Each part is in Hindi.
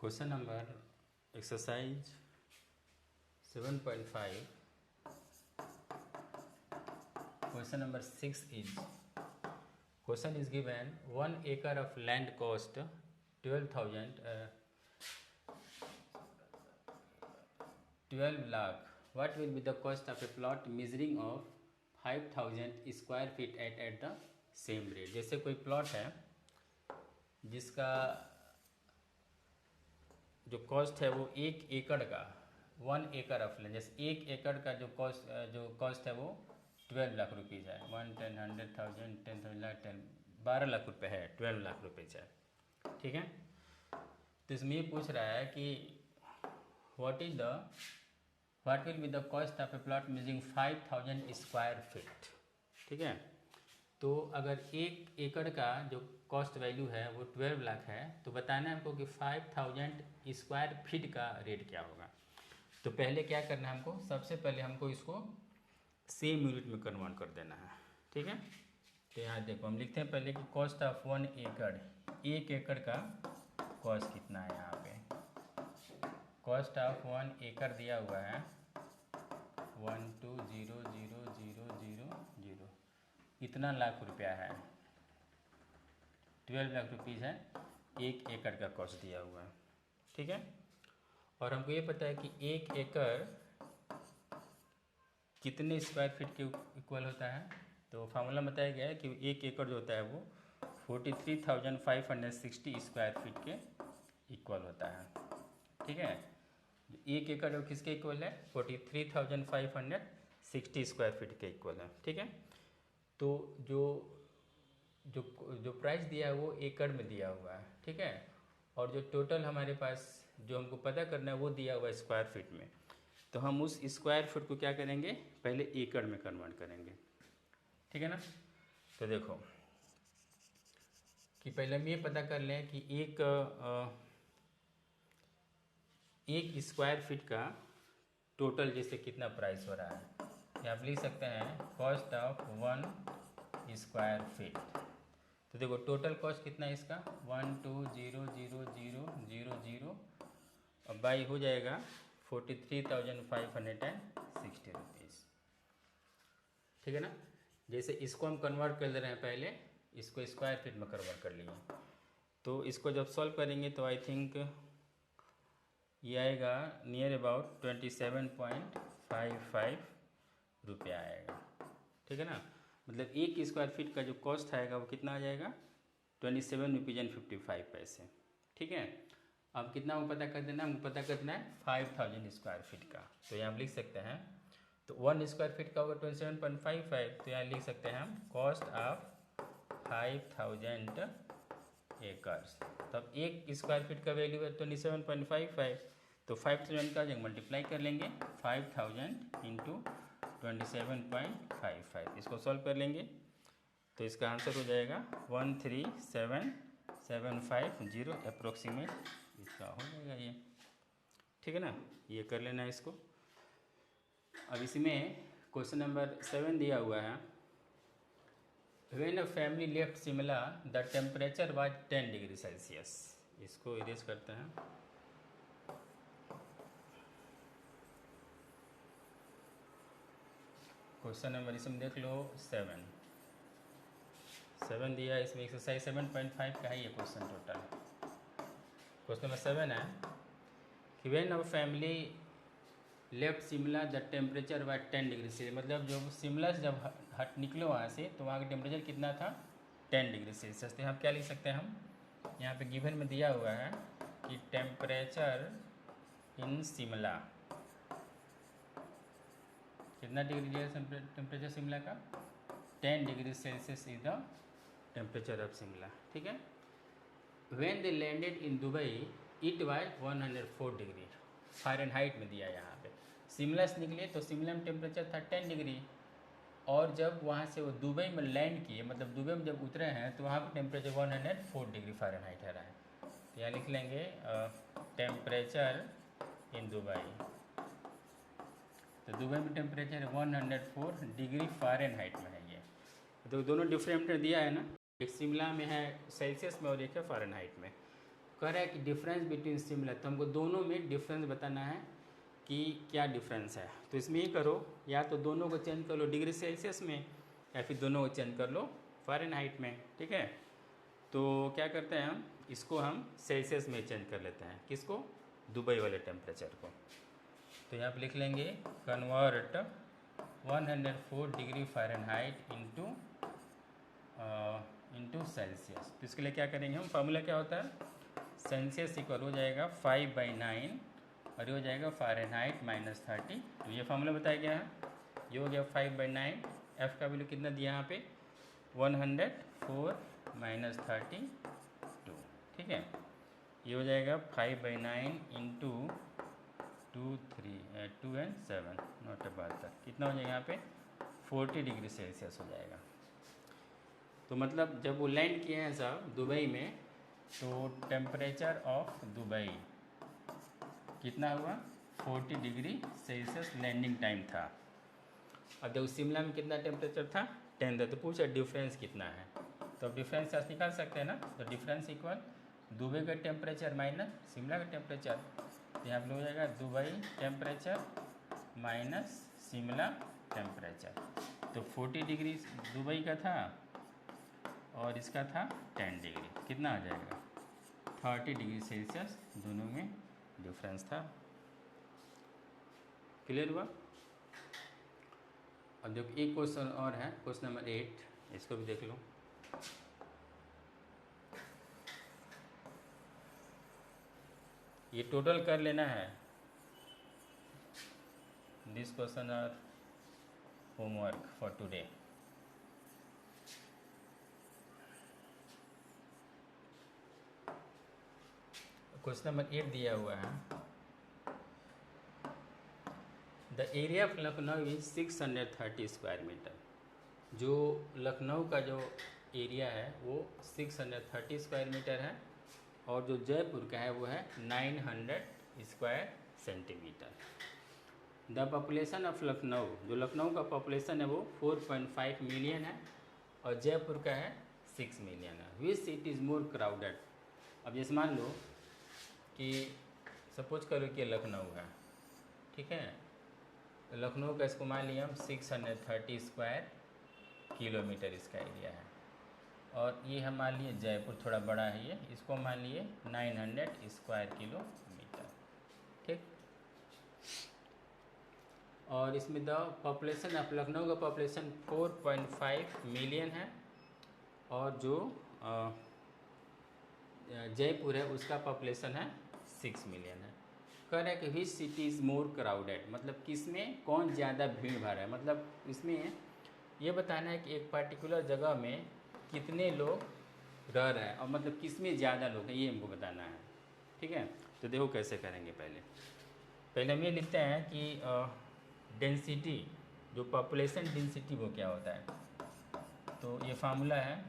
Question number exercise 7.5. Question number 6 is, question is given 1 acre of land cost 12 lakh. What will be the cost of a plot measuring of 5000 square feet at the same rate? जैसे कोई प्लॉट है जिसका जो कॉस्ट है वो 1 एकड़ का 1 एकड़ ऑफ लैंड, जैसे 1 एकड़ का जो कॉस्ट है वो 12 लाख रुपीज़ है। 1 10 100,000 10,000 लाख 12 लाख रुपए है, 12 लाख रुपीज़ है। ठीक है, तो इसमें ये पूछ रहा है कि what will be the cost of a plot measuring 5000 square feet. ठीक है, तो अगर 1 एकड़ का जो कॉस्ट वैल्यू है वो 12 लाख है, तो बताना है हमको कि 5000 स्क्वायर फीट का रेट क्या होगा। तो पहले क्या करना है हमको, सबसे पहले हमको इसको सेम यूनिट में कन्वर्ट कर देना है। ठीक है, तो यहाँ देखो हम लिखते हैं पहले कि कॉस्ट ऑफ 1 एकड़, 1 एकड़ का कॉस्ट कितना है। यहाँ पे कॉस्ट ऑफ 1 एकड़ दिया हुआ है 1200000 इतना लाख रुपया है, 12 लाख रुपीज़ है, 1 एकड़ का कॉस्ट दिया हुआ है। ठीक है, और हमको ये पता है कि 1 एकड़ कितने स्क्वायर फीट के इक्वल होता है। तो फार्मूला बताया गया है कि 1 एकड़ जो होता है वो 43,560 स्क्वायर फीट के इक्वल होता है। ठीक है, 1 एकड़ जो किसके इक्वल है, 43,560 स्क्वायर फीट के इक्वल है। ठीक है, तो जो प्राइस दिया है वो एकड़ में दिया हुआ है। ठीक है, और जो टोटल हमारे पास जो हमको पता करना है वो दिया हुआ है स्क्वायर फीट में। तो हम उस स्क्वायर फीट को क्या करेंगे, पहले एकड़ में कन्वर्ट करेंगे। ठीक है ना, तो देखो कि पहले हम ये पता कर लें कि एक स्क्वायर फीट का टोटल जैसे कितना प्राइस हो रहा है। आप लिख सकते हैं कॉस्ट ऑफ 1 स्क्वायर फीट। तो देखो टोटल कॉस्ट कितना है इसका 1200000 और बाई हो जाएगा 43,560 रुपीज़। ठीक है ना, जैसे इसको हम कन्वर्ट कर ले रहे हैं, पहले इसको स्क्वायर फीट में कन्वर्ट कर लिए, तो इसको जब सॉल्व करेंगे तो आई थिंक ये आएगा नियर अबाउट 27.55 रुपया आएगा। ठीक है ना, मतलब 1 स्क्वायर फीट का जो कॉस्ट आएगा वो कितना आ जाएगा 27 रुपीज़ 55 पैसे। ठीक है, अब कितना वो पता कर देना, हमको पता कर देना है 5000 स्क्वायर फीट का। तो यहाँ हम लिख सकते हैं, तो 1 स्क्वायर फीट का होगा 27.55, तो यहाँ लिख सकते हैं हम कॉस्ट ऑफ 5000 एकर्स। तब 1 स्क्वायर फीट का वैल्यू है 27.55, तो 5000 का जब मल्टीप्लाई कर लेंगे 5000 इंटू 27.55, इसको सॉल्व कर लेंगे तो इसका आंसर हो जाएगा 137,750 अप्रोक्सीमेट इसका हो जाएगा ये। ठीक है ना, ये कर लेना है इसको। अब इसमें क्वेश्चन नंबर 7 दिया हुआ है, when a family left Shimla the temperature was 10 degree Celsius. इसको इरेज करते हैं। क्वेश्चन नंबर इसमें देख लो 7 दिया है, इसमें एक्सरसाइज 7.5 का है ये क्वेश्चन टोटल। क्वेश्चन नंबर 7 है कि when our family left Shimla the temperature was 10 degree Celsius, मतलब जो शिमला से जब हट निकलो वहाँ से तो वहाँ का टेम्परेचर कितना था 10 डिग्री सेल्सियस। तो यहाँ क्या लिख सकते हैं हम, यहाँ पे गिवन में दिया हुआ है कि टेम्परेचर इन शिमला कितना डिग्री दिया टेम्परेचर शिमला का 10 degree Celsius is the temperature of Shimla. ठीक है, when they landed in Dubai it was 104 degree Fahrenheit में दिया। यहाँ पे शिमला से निकले तो शिमला में टेम्परेचर था 10 डिग्री, और जब वहाँ से वो दुबई में लैंड किए, मतलब दुबई में जब उतरे हैं तो वहाँ पर टेम्परेचर 104 डिग्री फ़ारेनहाइट है रहा है। तो यहाँ लिख लेंगे टेम्परेचर इन दुबई। तो दुबई में टेम्परेचर 104 डिग्री फ़ारेनहाइट में है ये। तो दोनों डिफरेंट दिया है ना, एक शिमला में है सेल्सियस में और एक है फ़ारेनहाइट में। कह रहा है कि डिफरेंस बिटवीन सिमिलर, तो हमको दोनों में डिफरेंस बताना है कि क्या डिफरेंस है। तो इसमें ये करो, या तो दोनों को चेंज कर लो डिग्री सेल्सियस में, या फिर दोनों को चेंज कर लो फ़ारेनहाइट में, ठीक है। तो क्या करते हैं हम, इसको हम सेल्सियस में चेंज कर लेते हैं, किसको, दुबई वाले टेम्परेचर को। तो यहाँ पे लिख लेंगे convert 104 degree Fahrenheit into Celsius. तो इसके लिए क्या करेंगे हम, फार्मूला क्या होता है, सेल्सियस इक्वल हो जाएगा 5/9 और ये हो जाएगा फ़ारेनहाइट -30। तो ये फार्मूला बताया गया है, ये हो गया 5/9। एफ़ का वैल्यू कितना दिया यहाँ पे 104 - 32, ठीक है। ये हो जाएगा 5/9 इंटू 2 and 7 9 72, कितना हो जाएगा यहाँ पे 40 डिग्री सेल्सियस हो जाएगा। तो मतलब जब वो लैंड किए हैं साहब दुबई में, तो टेम्परेचर ऑफ दुबई कितना हुआ 40 डिग्री सेल्सियस लैंडिंग टाइम था। अब जब शिमला में कितना टेम्परेचर था 10 था, तो पूछा डिफरेंस कितना है, तो अब डिफरेंस आप निकाल सकते हैं ना। तो डिफरेंस इक्वल दुबई का टेम्परेचर माइनस शिमला का टेम्परेचर, तो यहाँ पर हो जाएगा Dubai temperature minus Shimla temperature. तो 40 डिग्री दुबई का था और इसका था 10 डिग्री, कितना आ जाएगा 30 डिग्री सेल्सियस, दोनों में डिफरेंस था। क्लियर हुआ। अब देखो एक क्वेश्चन और है, क्वेश्चन नंबर 8, इसको भी देख लो। ये टोटल कर लेना है, this question are homework for today. Question number 8 दिया हुआ है, the area of Lucknow is 630 square metre. जो लखनऊ का जो एरिया है वो 630 स्क्वायर मीटर है, और जो जयपुर का है वो है 900 square centimetre. The population of Lucknow, जो लखनऊ का पॉपुलेशन है वो 4.5 मिलियन है, और जयपुर का है 6 मिलियन है। Which city is more crowded. अब जैसे मान लो कि सपोज करो कि लखनऊ है, ठीक है, तो लखनऊ का इसको मान लिया हम 630 स्क्वायर किलोमीटर इसका एरिया है, और ये हम मान लिए जयपुर थोड़ा बड़ा है ये, इसको मान लिए 900 स्क्वायर किलोमीटर, ठीक। और इसमें द पॉपुलेशन ऑफ लखनऊ का पॉपुलेशन 4.5 मिलियन है, और जो जयपुर है उसका पॉपुलेशन है 6 मिलियन है। कह रहा है कि which city is more crowded, मतलब किस में कौन ज़्यादा भीड़ भाड़ है, मतलब इसमें ये बताना है कि एक पर्टिकुलर जगह में कितने लोग रह रहे हैं, और मतलब किस में ज़्यादा लोग हैं, ये हमको बताना है, ठीक है। तो देखो कैसे करेंगे। पहले हम ये लिखते हैं कि डेंसिटी, जो पॉपुलेशन डेंसिटी वो क्या होता है। तो ये फार्मूला है,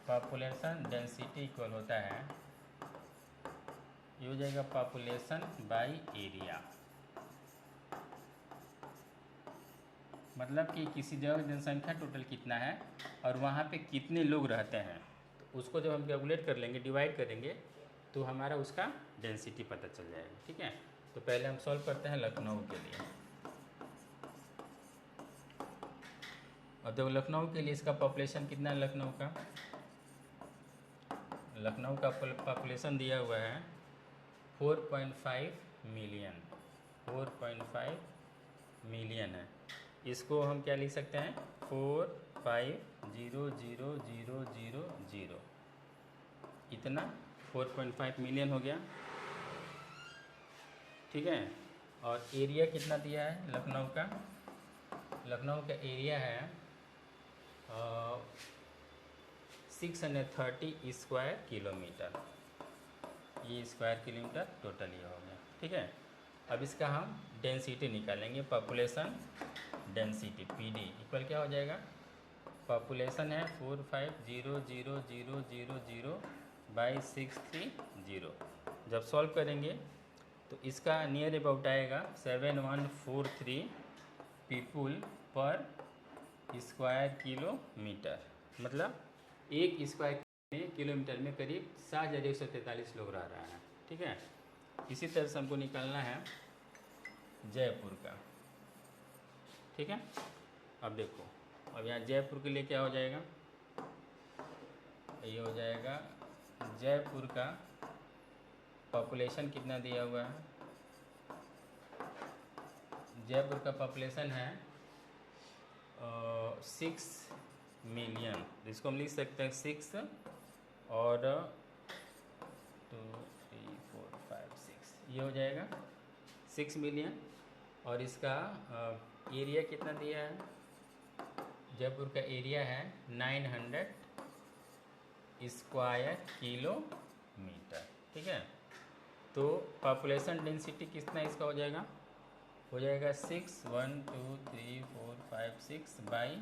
पॉपुलेशन डेंसिटी इक्वल होता है, ये हो जाएगा पॉपुलेशन बाय एरिया। मतलब कि किसी जगह की जनसंख्या टोटल कितना है और वहाँ पे कितने लोग रहते हैं, तो उसको जब हम कैलकुलेट कर लेंगे, डिवाइड करेंगे, तो हमारा उसका डेंसिटी पता चल जाएगा, ठीक है। तो पहले हम सॉल्व करते हैं लखनऊ के लिए। और देखो लखनऊ के लिए इसका पॉपुलेशन कितना है, लखनऊ का पॉपुलेशन दिया हुआ है 4.5 मिलियन, 4.5 मिलियन है। इसको हम क्या लिख सकते हैं 4500000, इतना 4.5 मिलियन हो गया, ठीक है। और एरिया कितना दिया है लखनऊ का, लखनऊ का एरिया है 630 स्क्वायर किलोमीटर, ये स्क्वायर किलोमीटर टोटल ये हो गया, ठीक है। अब इसका हम डेंसिटी निकालेंगे, पॉपुलेशन डेंसिटी PD इक्वल क्या हो जाएगा, पॉपुलेशन है 4500000/630। जब सॉल्व करेंगे तो इसका नियर अबाउट आएगा 7143 पीपुल पर स्क्वायर किलोमीटर, मतलब एक स्क्वायर किलोमीटर में करीब 6143 लोग रह रहे हैं। ठीक है, इसी तरह से हमको निकालना है जयपुर का। ठीक है, अब देखो, अब यहाँ जयपुर के लिए क्या हो जाएगा, ये हो जाएगा जयपुर का पॉपुलेशन कितना दिया हुआ है। जयपुर का पॉपुलेशन है 6 मिलियन, जिसको हम लिख सकते हैं 6 और 2 3 4 5 6, ये हो जाएगा 6 मिलियन। और इसका एरिया कितना दिया है, जयपुर का एरिया है 900 स्क्वायर किलोमीटर। ठीक है, तो पॉपुलेशन डेंसिटी कितना इसका हो जाएगा, 6 1 2 3 4 5 6 बाई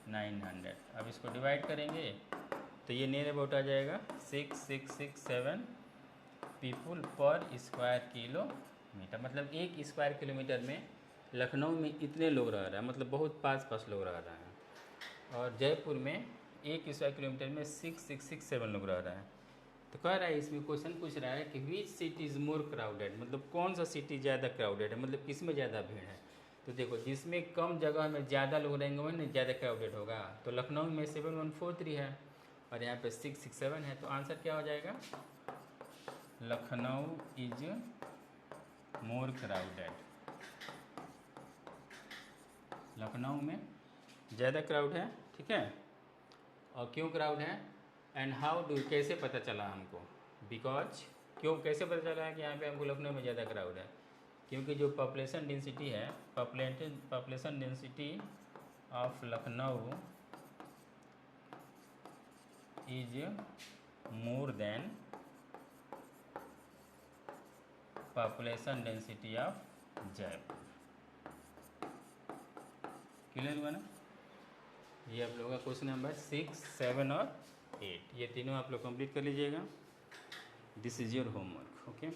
900। अब इसको डिवाइड करेंगे तो ये नियर अबाउट आ जाएगा 6667 पीपुल पर स्क्वायर किलोमीटर। मतलब एक स्क्वायर किलोमीटर में लखनऊ में इतने लोग रह रहे हैं, मतलब बहुत पास लोग रह रहे हैं। और जयपुर में एक स्क्वायर किलोमीटर में 6667 लोग रह रहे हैं। तो कह रहा है, इसमें क्वेश्चन पूछ रहा है कि which city is more crowded, मतलब कौन सा सिटी ज़्यादा क्राउडेड है, मतलब किस में ज़्यादा भीड़ है। तो देखो, जिसमें कम जगह में ज़्यादा लोग रहेंगे वही ना ज़्यादा क्राउडेड होगा। तो लखनऊ में 7143 है और यहाँ पे 667 है, तो आंसर क्या हो जाएगा, Lucknow is more crowded. Lucknow में ज़्यादा क्राउड है। ठीक है, और क्यों क्राउड है, एंड हाउ डू, कैसे पता चला हमको, बिकॉज, क्यों कैसे पता चला है कि यहाँ पे हमको लखनऊ में ज़्यादा क्राउड है, क्योंकि जो पॉपुलेशन डेंसिटी है, population density of Lucknow is more than population density of Jaipur. Clear हुआ ना। ये आप लोगों का क्वेश्चन नंबर 6, 7 और 8, ये तीनों आप लोग कंप्लीट कर लीजिएगा। This is your homework. Okay.